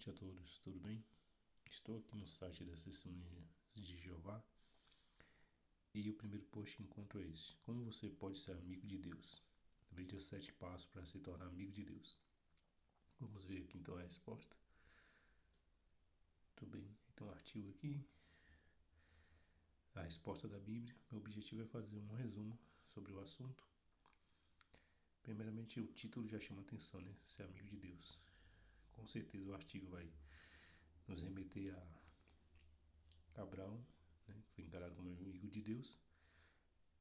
noite a todos, tudo bem? Estou aqui no site das Testemunhas de Jeová e o primeiro post que encontro é esse: como você pode ser amigo de Deus? Veja 7 passos para se tornar amigo de Deus. Vamos ver aqui então a resposta. Tudo bem, então artigo aqui, a resposta da Bíblia. Meu objetivo é fazer um resumo sobre o assunto. Primeiramente, o título já chama atenção, né? Ser amigo de Deus. Com certeza o artigo vai nos remeter a Abraão, né, que foi encarado como amigo de Deus.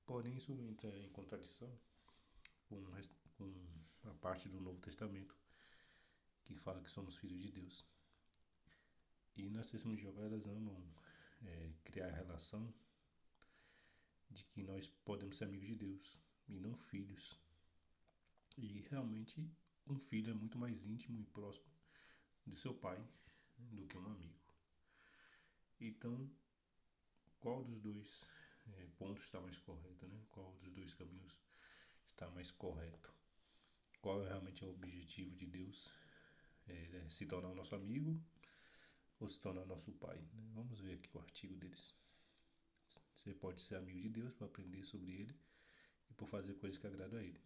Porém, isso entra em contradição com a parte do Novo Testamento que fala que somos filhos de Deus. E nas Testemunhas de Jeová elas amam criar a relação de que nós podemos ser amigos de Deus e não filhos. E realmente um filho é muito mais íntimo e próximo de seu pai do que um amigo. Então, qual dos dois pontos está mais correto, né? Qual dos dois caminhos está mais correto? Qual é realmente o objetivo de Deus? É se tornar o nosso amigo ou se tornar nosso pai, né? Vamos ver aqui o artigo deles. Você pode ser amigo de Deus para aprender sobre Ele e por fazer coisas que agradam a Ele.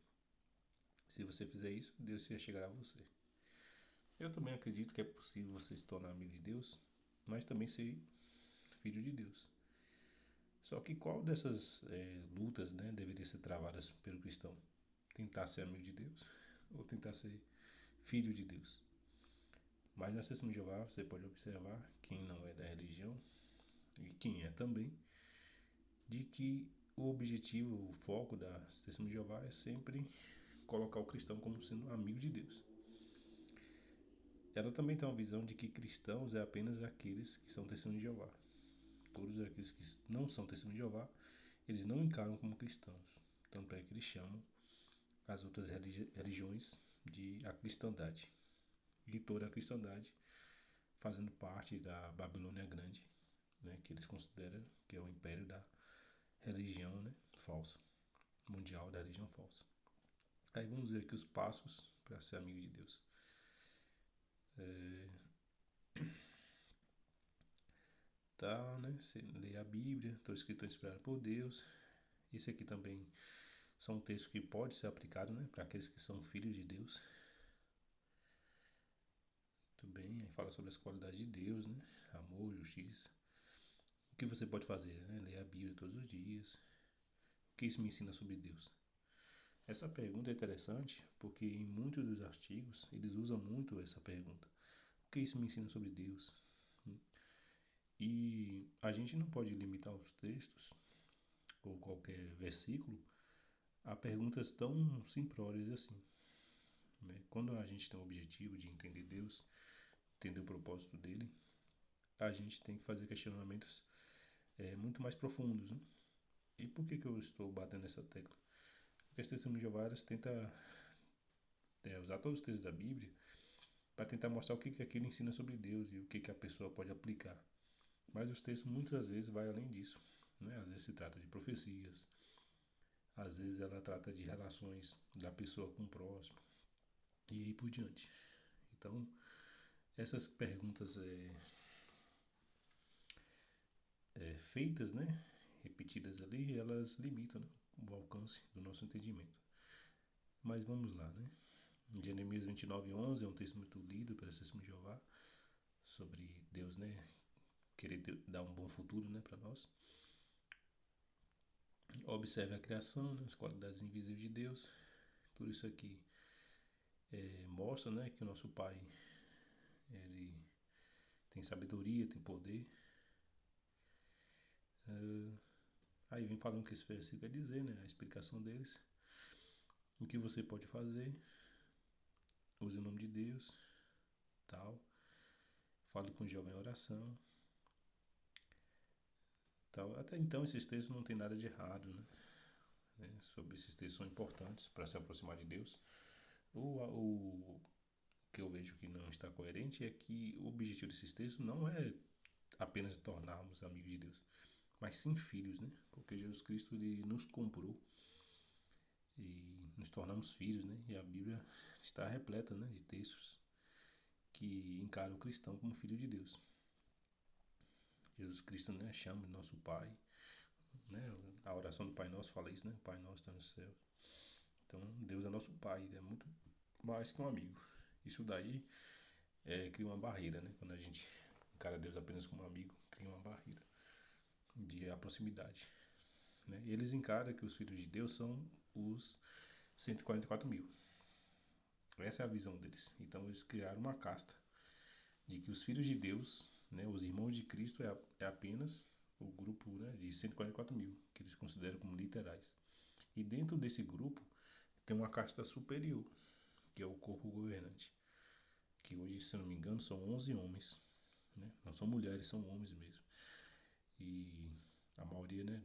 Se você fizer isso, Deus vai chegar a você. Eu também acredito que é possível você se tornar amigo de Deus, mas também ser filho de Deus. Só que qual dessas lutas, né, deveria ser travadas pelo cristão? Tentar ser amigo de Deus ou tentar ser filho de Deus? Mas na Testemunha de Jeová você pode observar, quem não é da religião e quem é também, de que o objetivo, o foco da Testemunha de Jeová é sempre colocar o cristão como sendo amigo de Deus. Ela também tem uma visão de que cristãos é apenas aqueles que são testemunhas de Jeová. Todos aqueles que não são testemunhas de Jeová, eles não encaram como cristãos. Tanto é que eles chamam as outras religiões de a cristandade. E toda a cristandade fazendo parte da Babilônia Grande, né, que eles consideram que é o império da religião, né, falsa, mundial, da religião falsa. Aí vamos ver aqui os passos para ser amigo de Deus. Né? Você lê a Bíblia, toda escritura inspirada por Deus. Esse aqui também são textos que pode ser aplicado, né, para aqueles que são filhos de Deus. Muito bem, aí fala sobre as qualidades de Deus, né? Amor, justiça. O que você pode fazer, né? Ler a Bíblia todos os dias. O que isso me ensina sobre Deus? Essa pergunta é interessante porque em muitos dos artigos eles usam muito essa pergunta. O que isso me ensina sobre Deus? E a gente não pode limitar os textos ou qualquer versículo a perguntas tão simplórias assim, né? Quando a gente tem o objetivo de entender Deus, entender o propósito dele, a gente tem que fazer questionamentos muito mais profundos, né? E por que eu estou batendo nessa tecla? Porque as Testemunhas de Jeová tenta usar todos os textos da Bíblia para tentar mostrar o que aquilo ensina sobre Deus e o que a pessoa pode aplicar. Mas os textos muitas vezes vai além disso, né? Às vezes se trata de profecias, às vezes ela trata de relações da pessoa com o próximo e aí por diante. Então, essas perguntas feitas, né, repetidas ali, elas limitam, né, o alcance do nosso entendimento. Mas vamos lá, né? Jeremias 29:11 é um texto muito lido pela Testemunha de Jeová sobre Deus, né, querer dar um bom futuro, né, para nós. Observe a criação, né, as qualidades invisíveis de Deus. Tudo isso aqui mostra, né, que o nosso Pai ele tem sabedoria, tem poder. Aí vem falando que esse versículo quer dizer, né, a explicação deles. O que você pode fazer? Use o nome de Deus, tal. Fale com o jovem em oração. Tal. Até então esses textos não tem nada de errado, né? Sobre esses textos são importantes para se aproximar de Deus. O que eu vejo que não está coerente é que o objetivo desses textos não é apenas tornarmos amigos de Deus, mas sim filhos, né? Porque Jesus Cristo ele nos comprou e nos tornamos filhos, né? E a Bíblia está repleta, né, de textos que encara o cristão como filho de Deus. Jesus Cristo, né, chama de nosso Pai, né? A oração do Pai Nosso fala isso, né? Pai Nosso está no céu. Então, Deus é nosso Pai, ele é muito mais que um amigo. Isso daí cria uma barreira, né? Quando a gente encara Deus apenas como um amigo, cria uma barreira de proximidade, né? E eles encaram que os filhos de Deus são os 144 mil. Essa é a visão deles. Então, eles criaram uma casta de que os filhos de Deus, né, os irmãos de Cristo, é apenas o grupo, né, de 144 mil, que eles consideram como literais. E dentro desse grupo tem uma casta superior, que é o corpo governante, que hoje, se eu não me engano, são 11 homens, né? Não são mulheres, são homens mesmo. E a maioria, né,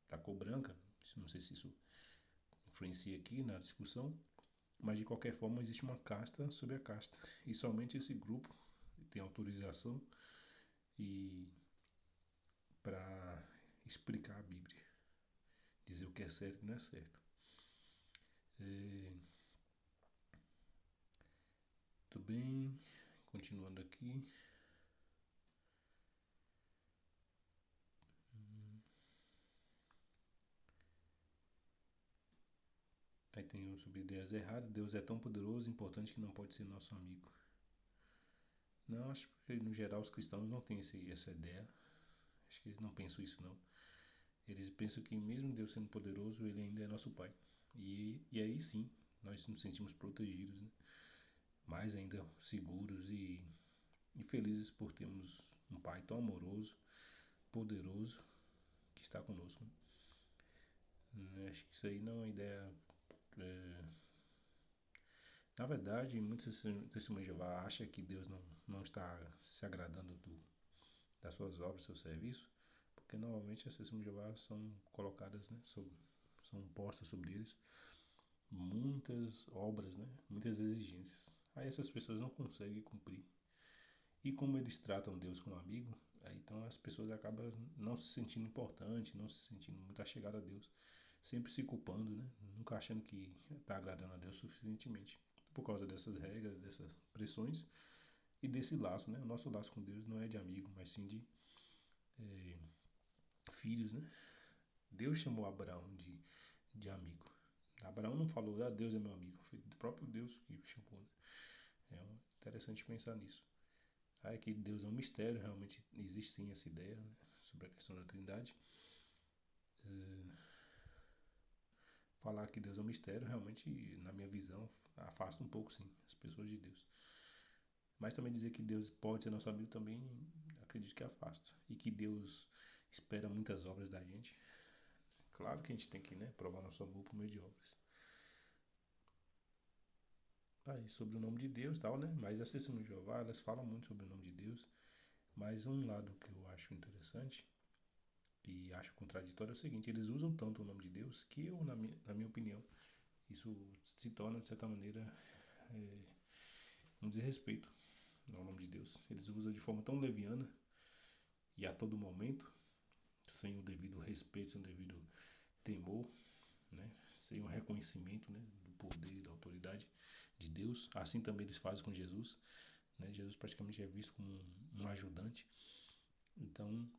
da cor branca, não sei se isso influencia aqui na discussão, mas de qualquer forma existe uma casta sobre a casta. E somente esse grupo tem autorização e para explicar a Bíblia, dizer o que é certo e o que não é certo. Tudo bem, continuando aqui. Aí tem sobre ideias erradas. Deus é tão poderoso e importante que não pode ser nosso amigo. Não, acho que no geral os cristãos não têm essa ideia. Acho que eles não pensam isso não. Eles pensam que mesmo Deus sendo poderoso, ele ainda é nosso Pai. E aí sim, nós nos sentimos protegidos, né? Mais ainda seguros e felizes por termos um Pai tão amoroso, poderoso, que está conosco, né? Acho que isso aí não é uma ideia. Na verdade, muitos testemunhos de Jeová acham que Deus não está se agradando das suas obras, do seu serviço, porque normalmente as testemunhas de Jeová são colocadas, né, são postas sobre eles muitas obras, né, muitas exigências. Aí essas pessoas não conseguem cumprir. E como eles tratam Deus como amigo, aí então as pessoas acabam não se sentindo importante, não se sentindo muito achegado a Deus, sempre se culpando, né? Nunca achando que está agradando a Deus suficientemente. Por causa dessas regras, dessas pressões e desse laço, né? O nosso laço com Deus não é de amigo, mas sim de filhos, né? Deus chamou Abraão de amigo. Abraão não falou, Deus é meu amigo. Foi o próprio Deus que o chamou, né? É interessante pensar nisso. Aí que Deus é um mistério, realmente existe sim essa ideia, né, sobre a questão da Trindade. Falar que Deus é um mistério, realmente, na minha visão, afasta um pouco sim as pessoas de Deus. Mas também dizer que Deus pode ser nosso amigo também, acredito que afasta. E que Deus espera muitas obras da gente. Claro que a gente tem que, né, provar nosso amor por meio de obras. Aí, sobre o nome de Deus e tal, né? Mas as testemunhas de Jeová, elas falam muito sobre o nome de Deus. Mas um lado que eu acho interessante e acho contraditório é o seguinte: eles usam tanto o nome de Deus que eu, na minha opinião, isso se torna, de certa maneira, um desrespeito ao nome de Deus. Eles usam de forma tão leviana e a todo momento, sem o devido respeito, sem o devido temor, né? Sem o reconhecimento, né, do poder e da autoridade de Deus. Assim também eles fazem com Jesus, né? Jesus praticamente é visto como um ajudante. Então,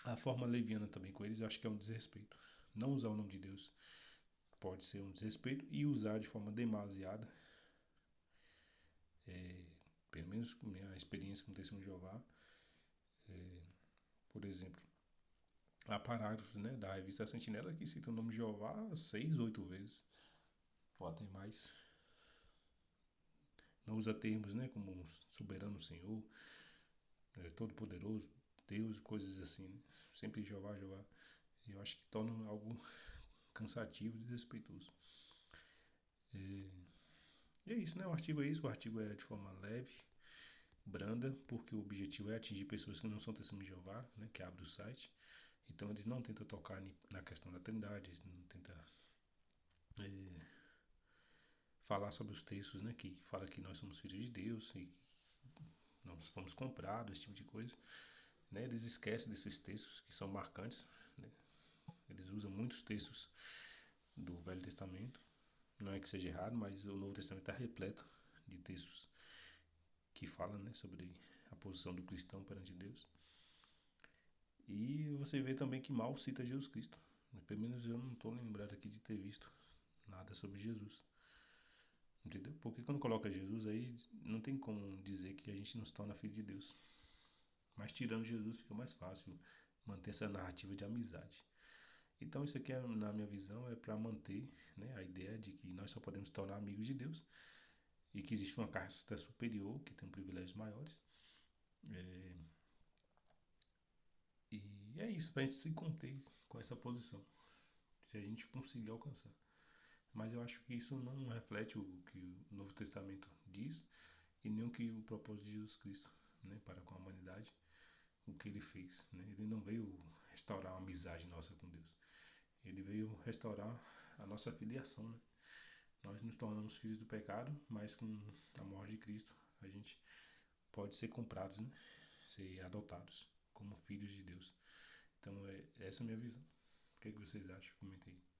a forma leviana também com eles eu acho que é um desrespeito. Não usar o nome de Deus pode ser um desrespeito, e usar de forma demasiada, pelo menos com minha experiência com o Testemunho de Jeová, por exemplo, há parágrafos, né, da revista Sentinela que citam o nome de Jeová 6, 8 vezes, ou até mais. Não usa termos, né, como soberano Senhor, todo-poderoso, Deus, coisas assim, né? Sempre Jeová, Jeová. E eu acho que torna algo cansativo e desrespeitoso. E é isso, né? O artigo é isso. O artigo é de forma leve, branda, porque o objetivo é atingir pessoas que não são testemunhas de Jeová, né? Que abre o site. Então eles não tentam tocar na questão da Trindade, eles não tentam falar sobre os textos, né? Que fala que nós somos filhos de Deus e nós fomos comprados, esse tipo de coisa. Né? Eles esquecem desses textos que são marcantes, né? Eles usam muitos textos do Velho Testamento. Não é que seja errado, mas o Novo Testamento está repleto de textos que fala, né, sobre a posição do cristão perante Deus. E você vê também que mal cita Jesus Cristo. Pelo menos eu não estou lembrado aqui de ter visto nada sobre Jesus. Entendeu? Porque quando coloca Jesus aí, não tem como dizer que a gente não se torna filho de Deus. Mas tirando Jesus fica mais fácil manter essa narrativa de amizade. Então isso aqui, na minha visão, é para manter, né, a ideia de que nós só podemos se tornar amigos de Deus e que existe uma casta superior que tem privilégios maiores. E é isso, para a gente se conter com essa posição, se a gente conseguir alcançar. Mas eu acho que isso não reflete o que o Novo Testamento diz e nem o que o propósito de Jesus Cristo, né, para com a humanidade, o que ele fez. Né? Ele não veio restaurar uma amizade nossa com Deus. Ele veio restaurar a nossa filiação. Né? Nós nos tornamos filhos do pecado, mas com a morte de Cristo a gente pode ser comprados, né? Ser adotados como filhos de Deus. Então, essa é a minha visão. O que vocês acham? Comentei.